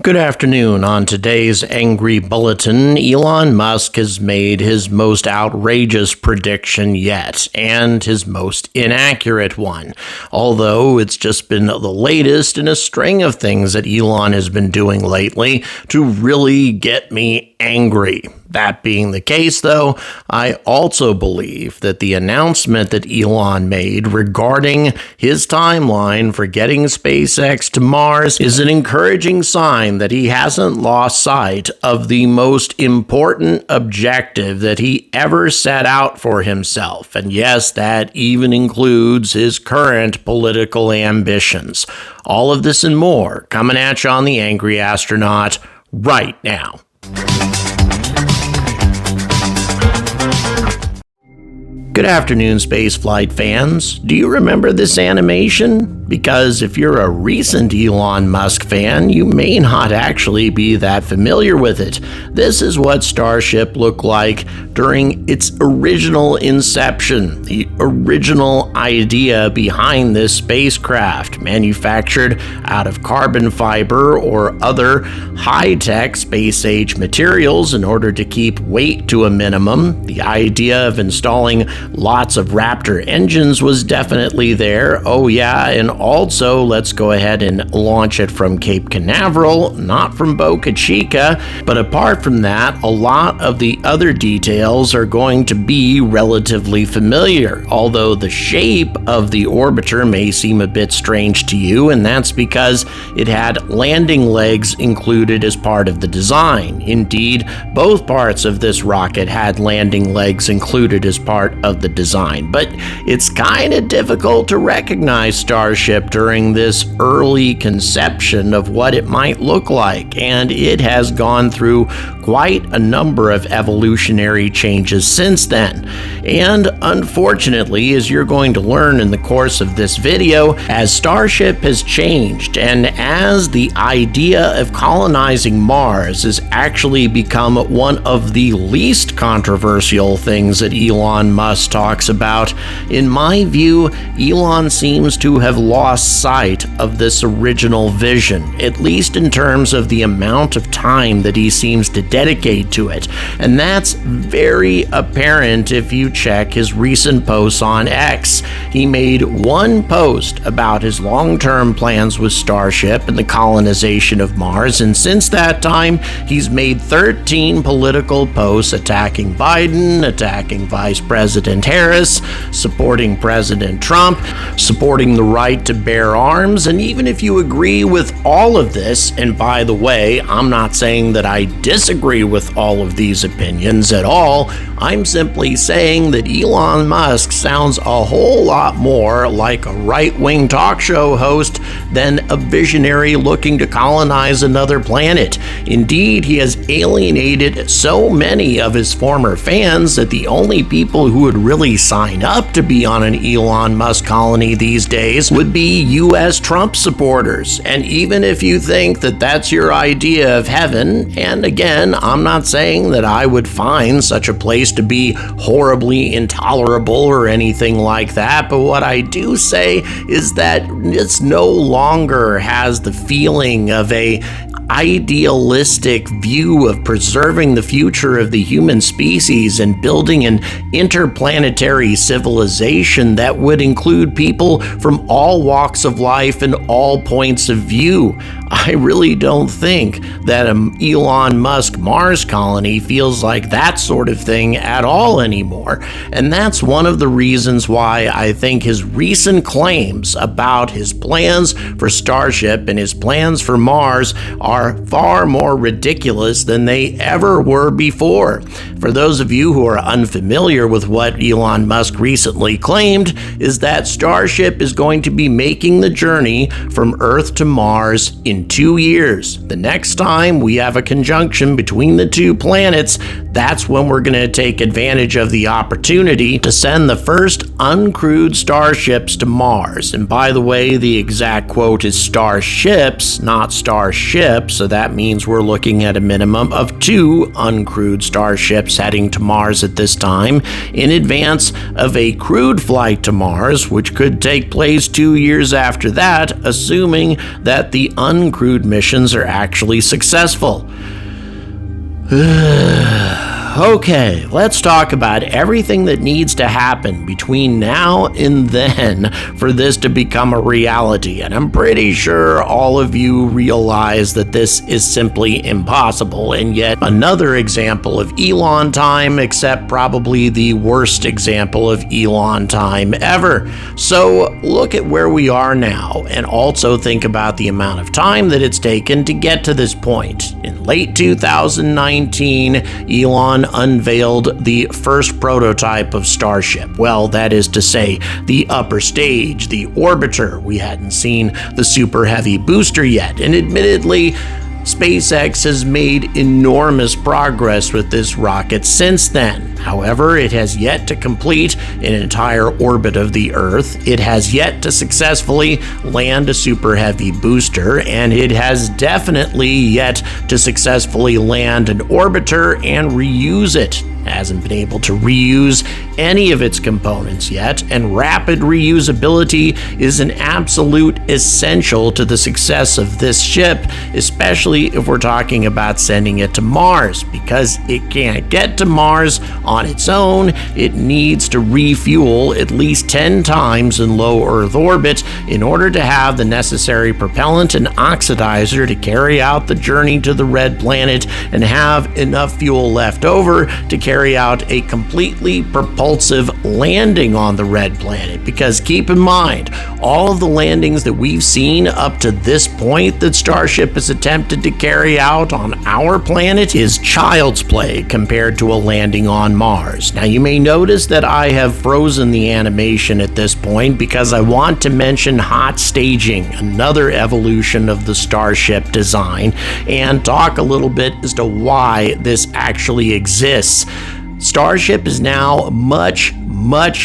Good afternoon. On today's Angry Bulletin, Elon Musk has made his most outrageous prediction yet, and his most inaccurate one. Although it's just been the latest in a string of things that Elon has been doing lately to really get me angry. That being the case, though, I also believe that the announcement that Elon made regarding his timeline for getting SpaceX to Mars is an encouraging sign that he hasn't lost sight of the most important objective that he ever set out for himself. And yes, that even includes his current political ambitions. All of this and more coming at you on the Angry Astronaut right now. Good afternoon, spaceflight fans. Do you remember this animation? Because if you're a recent Elon Musk fan, you may not actually be that familiar with it. This is what Starship looked like during its original inception, the original idea behind this spacecraft, manufactured out of carbon fiber or other high-tech space-age materials in order to keep weight to a minimum. The idea of installing lots of Raptor engines was definitely there. Oh yeah, and also let's go ahead and launch it from Cape Canaveral, not from Boca Chica. But apart from that, a lot of the other details are going to be relatively familiar, although the shape of the orbiter may seem a bit strange to you, and that's because it had landing legs included as part of the design. Indeed, both parts of this rocket had landing legs included as part of the design, but it's kind of difficult to recognize Starship during this early conception of what it might look like, and it has gone through quite a number of evolutionary changes since then. And unfortunately, as you're going to learn in the course of this video, as Starship has changed and as the idea of colonizing Mars has actually become one of the least controversial things that Elon Musk talks about, in my view, Elon seems to have lost sight of this original vision, at least in terms of the amount of time that he seems to dedicate to it. And that's very apparent if you check his recent posts on X. He made one post about his long-term plans with Starship and the colonization of Mars, and since that time, he's made 13 political posts attacking Biden, attacking Vice President Harris, supporting President Trump, supporting the right to bear arms. And even if you agree with all of this, and by the way, I'm not saying that I disagree with all of these opinions at all, I'm simply saying that Elon Musk sounds a whole lot more like a right-wing talk show host than a visionary looking to colonize another planet. Indeed, he has alienated so many of his former fans that the only people who would really sign up to be on an Elon Musk colony these days would be U.S. Trump supporters. And even if you think that that's your idea of heaven, and again, I'm not saying that I would find such a place to be horribly intolerable or anything like that, but what I do say is that it's no longer has the feeling of a idealistic view of preserving the future of the human species and building an interplanetary civilization that would include people from all walks of life and all points of view. I really don't think that an Elon Musk Mars colony feels like that sort of thing at all anymore. And that's one of the reasons why I think his recent claims about his plans for Starship and his plans for Mars are far more ridiculous than they ever were before. For those of you who are unfamiliar with what Elon Musk recently claimed, is that Starship is going to be making the journey from Earth to Mars in 2 years. The next time we have a conjunction between the two planets, that's when we're going to take advantage of the opportunity to send the first uncrewed starships to Mars. And by the way, the exact quote is starships, not starships, so that means we're looking at a minimum of 2 uncrewed starships heading to Mars at this time, in advance of a crewed flight to Mars, which could take place 2 years after that, assuming that the uncrewed uncrewed missions are actually successful. Okay, let's talk about everything that needs to happen between now and then for this to become a reality. And I'm pretty sure all of you realize that this is simply impossible. And yet another example of Elon time, except probably the worst example of Elon time ever. So look at where we are now and also think about the amount of time that it's taken to get to this point. In late 2019, Elon unveiled the first prototype of Starship. Well, that is to say, the upper stage, the orbiter. We hadn't seen the super heavy booster yet, and admittedly, SpaceX has made enormous progress with this rocket since then. However, it has yet to complete an entire orbit of the Earth, it has yet to successfully land a super heavy booster, and it has definitely yet to successfully land an orbiter and reuse it. Hasn't been able to reuse any of its components yet, and rapid reusability is an absolute essential to the success of this ship, especially if we're talking about sending it to Mars, because it can't get to Mars on its own. It needs to refuel at least 10 times in low Earth orbit in order to have the necessary propellant and oxidizer to carry out the journey to the red planet and have enough fuel left over to carry out a completely propulsive landing on the red planet. Because keep in mind, all of the landings that we've seen up to this point that Starship has attempted to carry out on our planet is child's play compared to a landing on Mars. Now, you may notice that I have frozen the animation at this point because I want to mention hot staging, another evolution of the Starship design, and talk a little bit as to why this actually exists. Starship is now much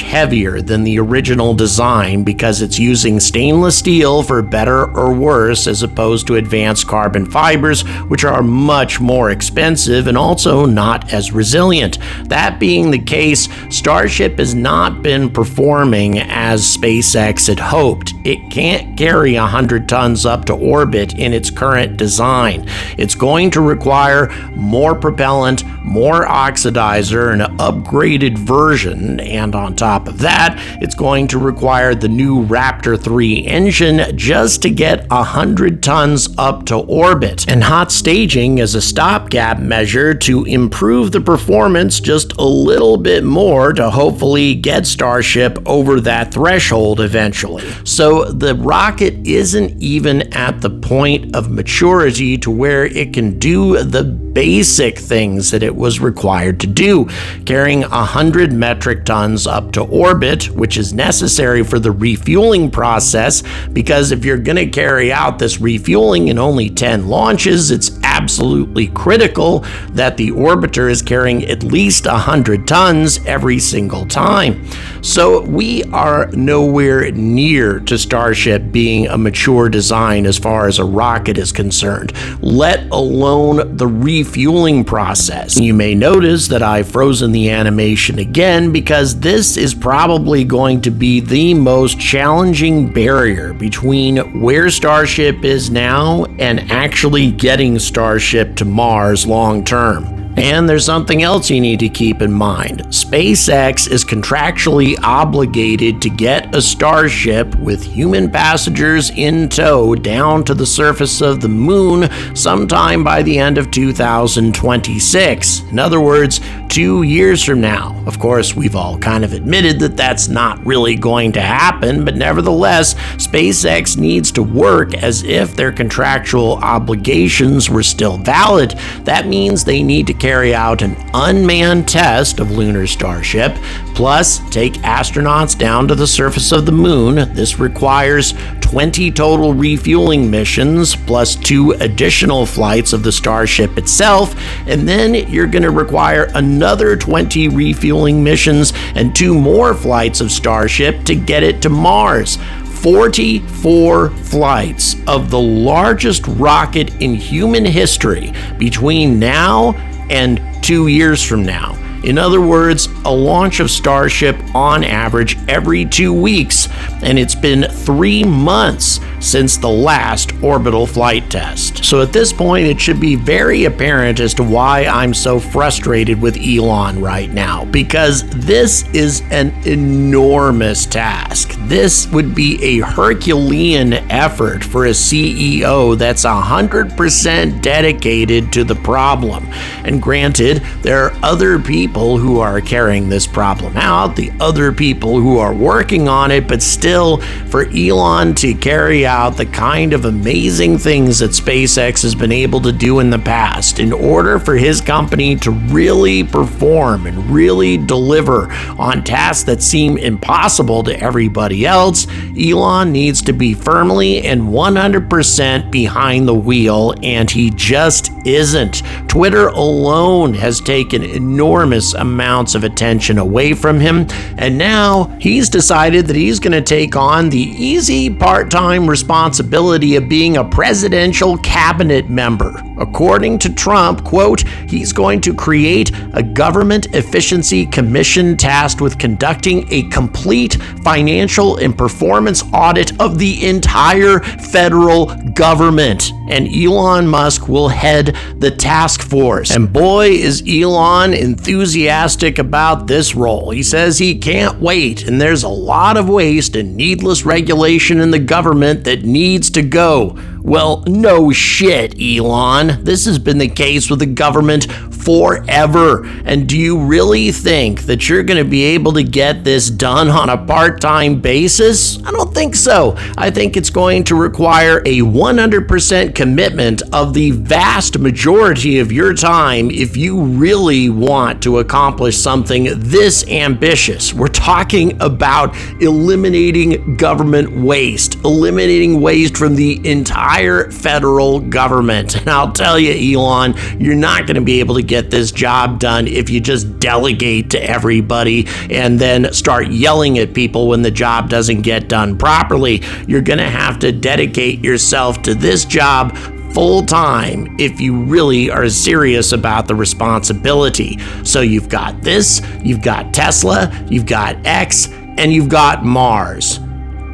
heavier than the original design because it's using stainless steel for better or worse, as opposed to advanced carbon fibers, which are much more expensive and also not as resilient. That being the case, Starship has not been performing as SpaceX had hoped. It can't carry 100 tons up to orbit in its current design. It's going to require more propellant, more oxidizer, an upgraded version, and on top of that, it's going to require the new Raptor 3 engine just to get 100 tons up to orbit. And hot staging is a stopgap measure to improve the performance just a little bit more to hopefully get Starship over that threshold eventually. So the rocket isn't even at the point of maturity to where it can do the basic things that it was required to do, carrying 100 metric tons up to orbit, which is necessary for the refueling process, because if you're going to carry out this refueling in only 10 launches, it's absolutely critical that the orbiter is carrying at least 100 tons every single time. So we are nowhere near to Starship being a mature design as far as a rocket is concerned, let alone the refueling process. You may notice that I've frozen the animation again because this is probably going to be the most challenging barrier between where Starship is now and actually getting Starship to Mars long term. And there's something else you need to keep in mind. SpaceX is contractually obligated to get a Starship with human passengers in tow down to the surface of the moon sometime by the end of 2026. In other words, 2 years from now. Of course, we've all kind of admitted that that's not really going to happen, but nevertheless, SpaceX needs to work as if their contractual obligations were still valid. That means they need to carry out an unmanned test of lunar Starship, plus take astronauts down to the surface of the moon. This requires 20 total refueling missions, plus 2 additional flights of the Starship itself, and then you're going to require another 20 refueling missions and 2 more flights of Starship to get it to Mars. 44 flights of the largest rocket in human history between now and 2 years from now. In other words, a launch of Starship on average every 2 weeks, and it's been 3 months since the last orbital flight test. So at this point, it should be very apparent as to why I'm so frustrated with Elon right now, because this is an enormous task. This would be a Herculean effort for a CEO that's 100% dedicated to the problem. And granted, there are other people who are carrying this problem out, the other people who are working on it, but still, for Elon to carry out the kind of amazing things that SpaceX has been able to do in the past, in order for his company to really perform and really deliver on tasks that seem impossible to everybody else, Elon needs to be firmly and 100% behind the wheel, and he just isn't. Twitter alone has taken enormous amounts of attention away from him, and now he's decided that he's going to take on the easy part-time responsibility of being a presidential cabinet member. According to Trump, quote, he's going to create a government efficiency commission tasked with conducting a complete financial and performance audit of the entire federal government. And Elon Musk will head the task force. And boy, is Elon enthusiastic about this role. He says he can't wait, and there's a lot of waste and needless regulation in the government that needs to go. Well, no shit, Elon. This has been the case with the government forever. And do you really think that you're going to be able to get this done on a part-time basis? I don't think so. I think it's going to require a 100% commitment of the vast majority of your time if you really want to accomplish something this ambitious. We're talking about eliminating government waste, eliminating waste from the entire federal government. And I'll tell you, Elon, you're not going to be able to get this job done if you just delegate to everybody and then start yelling at people when the job doesn't get done properly. You're going to have to dedicate yourself to this job full time if you really are serious about the responsibility. So you've got this, you've got Tesla, you've got X, and you've got Mars.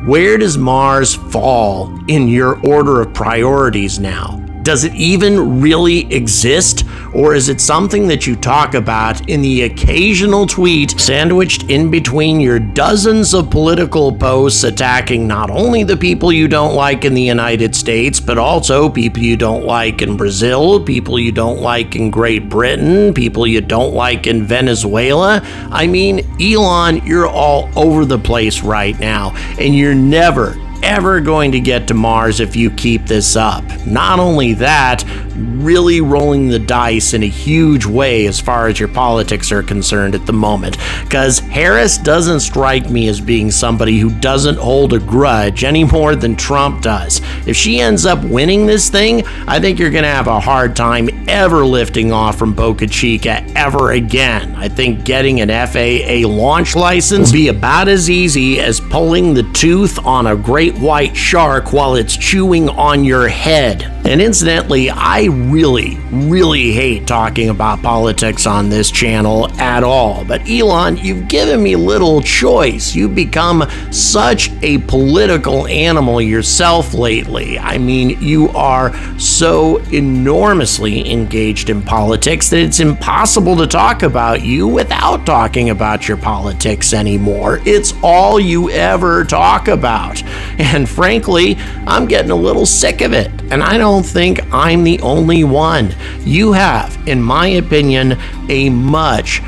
Where does Mars fall in your order of priorities now? Does it even really exist? Or is it something that you talk about in the occasional tweet sandwiched in between your dozens of political posts attacking not only the people you don't like in the United States, but also people you don't like in Brazil, people you don't like in Great Britain, people you don't like in Venezuela? I mean, Elon, you're all over the place right now, and you're never ever going to get to Mars if you keep this up. Not only that, really rolling the dice in a huge way as far as your politics are concerned at the moment, because Harris doesn't strike me as being somebody who doesn't hold a grudge any more than Trump does. If she ends up winning this thing, I think you're going to have a hard time ever lifting off from Boca Chica ever again. I think getting an FAA launch license will be about as easy as pulling the tooth on a great white shark while it's chewing on your head. And incidentally, I really hate talking about politics on this channel at all. But Elon, you've given me little choice. You've become such a political animal yourself lately. I mean, you are so enormously engaged in politics that it's impossible to talk about you without talking about your politics anymore. It's all you ever talk about. And frankly, I'm getting a little sick of it. And I don't think I'm the only one. You have, in my opinion, a much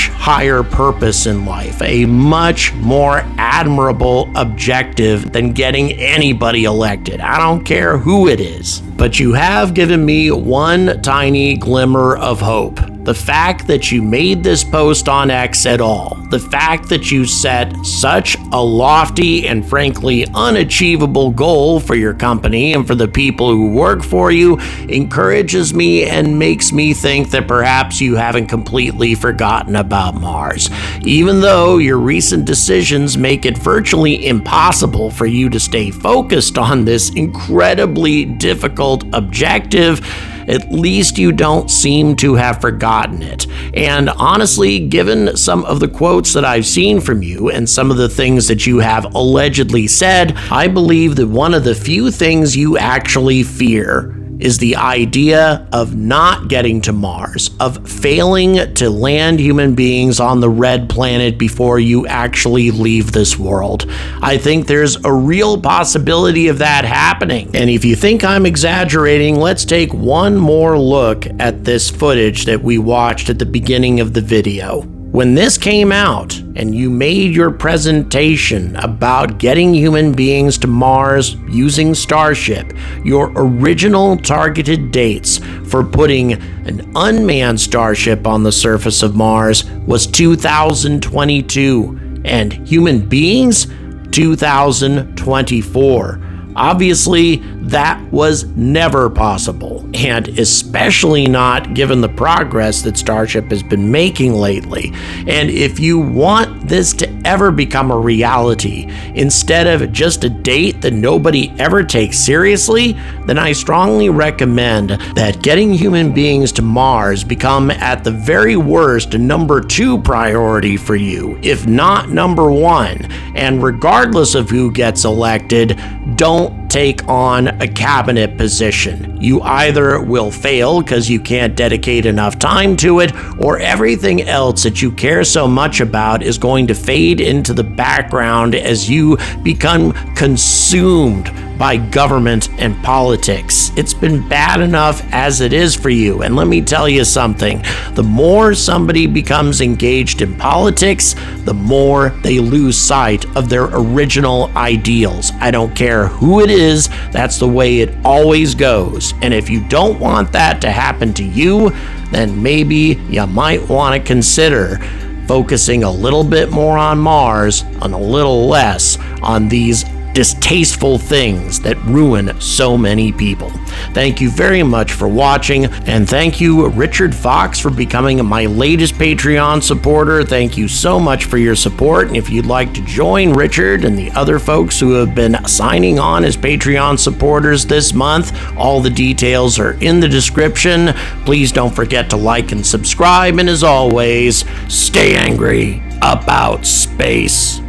higher purpose in life, a much more admirable objective than getting anybody elected. I don't care who it is. But you have given me one tiny glimmer of hope. The fact that you made this post on X at all, the fact that you set such a lofty and frankly unachievable goal for your company and for the people who work for you encourages me and makes me think that perhaps you haven't completely forgotten about Mars. Even though your recent decisions make it virtually impossible for you to stay focused on this incredibly difficult objective, at least you don't seem to have forgotten it. And honestly, given some of the quotes that I've seen from you and some of the things that you have allegedly said, I believe that one of the few things you actually fear is the idea of not getting to Mars, of failing to land human beings on the red planet before you actually leave this world. I think there's a real possibility of that happening. And if you think I'm exaggerating, let's take one more look at this footage that we watched at the beginning of the video. When this came out and you made your presentation about getting human beings to Mars using Starship, your original targeted dates for putting an unmanned Starship on the surface of Mars was 2022, and human beings, 2024. Obviously, that was never possible, and especially not given the progress that Starship has been making lately. And if you want this to ever become a reality, instead of just a date that nobody ever takes seriously, then I strongly recommend that getting human beings to Mars become at the very worst a number 2 priority for you, if not number 1. And regardless of who gets elected, don't take on a cabinet position. You either will fail because you can't dedicate enough time to it, or everything else that you care so much about is going to fade into the background as you become consumed by government and politics. It's been bad enough as it is for you. And let me tell you something, the more somebody becomes engaged in politics, the more they lose sight of their original ideals. I don't care who it is, that's the way it always goes. And if you don't want that to happen to you, then maybe you might want to consider focusing a little bit more on Mars and a little less on these distasteful things that ruin so many people. Thank you very much for watching, and thank you, Richard Fox, for becoming my latest Patreon supporter. Thank you so much for your support, and if you'd like to join Richard and the other folks who have been signing on as Patreon supporters this month, all the details are in the description. Please don't forget to like and subscribe, and as always, stay angry about space.